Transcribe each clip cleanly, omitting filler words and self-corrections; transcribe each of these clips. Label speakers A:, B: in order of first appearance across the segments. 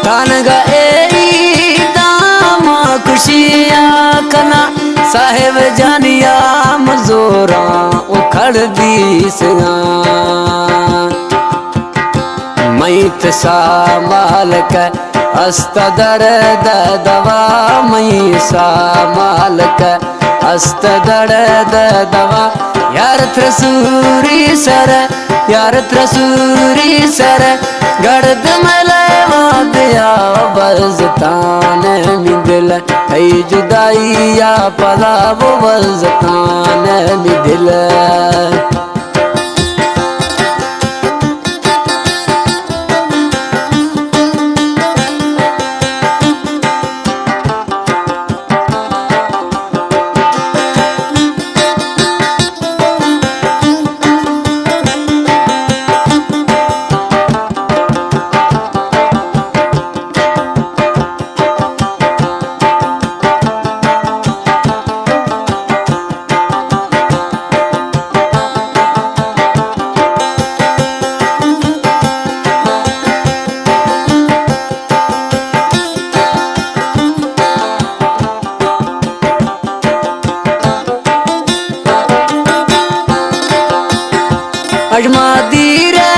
A: थान गए दाम खुशियाँ कना साहेब जानिया मजोरा उखड़ दी सगा मैत सा मालक अस्तदर दवा मई सा मालक अस्तदर दवा यार त्रसूरी सर यार त्रसूरी सर गर्द मलवा दिया बजतान मिदिल है जुदाई या पला वो बजतान मिदिल अजमादी रे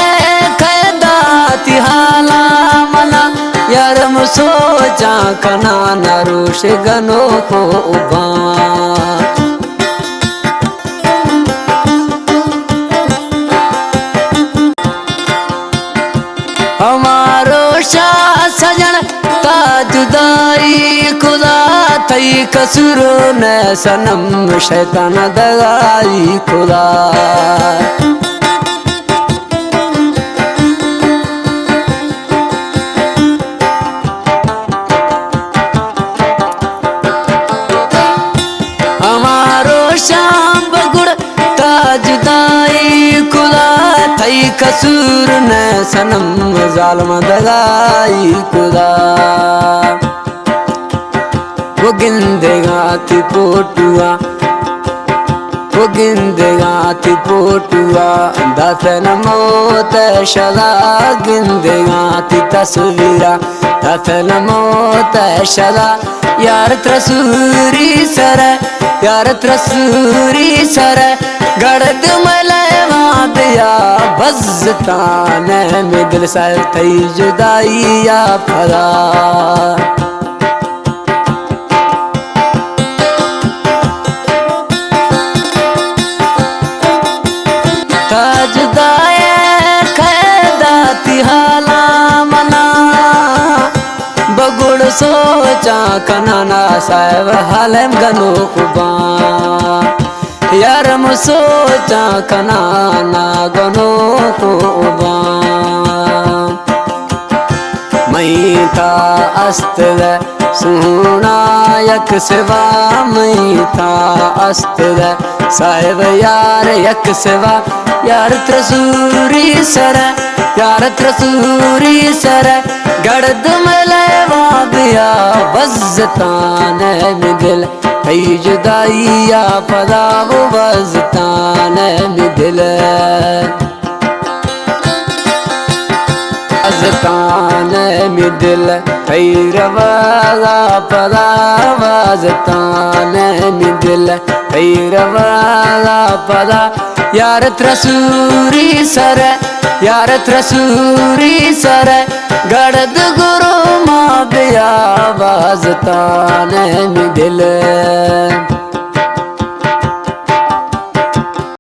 A: खैदाती हाला मना यारम सोचा कना नरुष गनो को उबा हमारो शाह सजन ताजुदाई खुदा थई कसूरो न सनम शैतान दगाई खुदा शाम बगुड़ ताजुदाई खुदा थई कसूर न सनम जालम दगाई खुदा वो गिंदेगाती पोटुआ वो गिंदेगाती पोटुआ दफन मौत शला गिंदेगाती तस्वीरा दफन मौत शला यार त्रसूरी सर यार त्रसूरी सर गड़द मलवा दिया बजतान में दिल सर थई जुदाई या फरा ताजुदाए खैदाती हाला मना बगुड़ सोचा कनाना साहब हालम गनो खुबा यारम सोचा कनाना गनो खुबा मई था अस्तर सुना यक सिवा मई था अस्तर साहब यार यक सिवा यार त्रसूरी सर यार त्रसूरी सर गर्द मलवा दिया बजतान में दिल है जुदाई या पदा वो बजतान में दिल बजतान में दिल है रवाजा पदा बजतान में दिल है रवाजा पदा यार त्रसूरी सर यार त्रसूरी सर गड़द गुरु माँ बिया बजतान में दिल